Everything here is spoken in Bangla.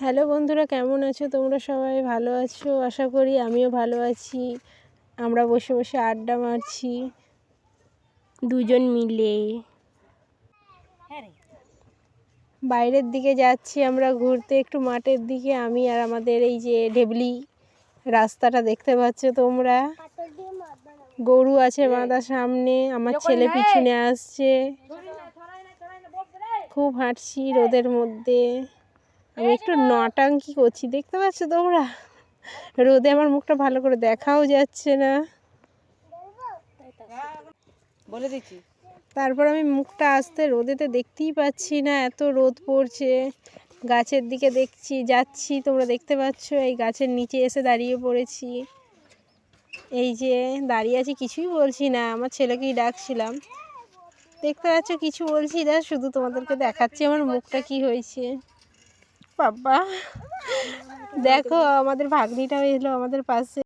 হ্যালো বন্ধুরা, কেমন আছো তোমরা? সবাই ভালো আছো আশা করি। আমিও ভালো আছি। আমরা বসে বসে আড্ডা মারছি দুজন মিলে। বাইরের দিকে যাচ্ছি আমরা ঘুরতে, একটু মাঠের দিকে। আমি আর আমাদের এই যে ঢেবলি রাস্তাটা দেখতে পাচ্ছ তোমরা। গরু আছে বাঁধা সামনে, আমার ছেলে পিছনে আসছে। খুব হাঁটছি রোদের মধ্যে। আমি একটু নটাঙ্কি করছি, দেখতে পাচ্ছ তোমরা? রোদে আমার মুখটা ভালো করে দেখাও যাচ্ছে না, বলে দিচ্ছি। তারপর আমি মুখটা আসতে রোদেতে দেখতেই পাচ্ছি না, এত রোদ পড়ছে। গাছের দিকে যাচ্ছি, তোমরা দেখতে পাচ্ছ। এই গাছের নিচে এসে দাঁড়িয়ে পড়েছি। এই যে দাঁড়িয়ে আছি, কিছুই বলছি না, আমার ছেলেকেই ডাকছিলাম। দেখতে পাচ্ছ কিছু বলছি না, শুধু তোমাদেরকে দেখাচ্ছি আমার মুখটা কি হয়েছে। বাবা দেখো, আমাদের ভাগ্নিটাও এলো আমাদের পাশে।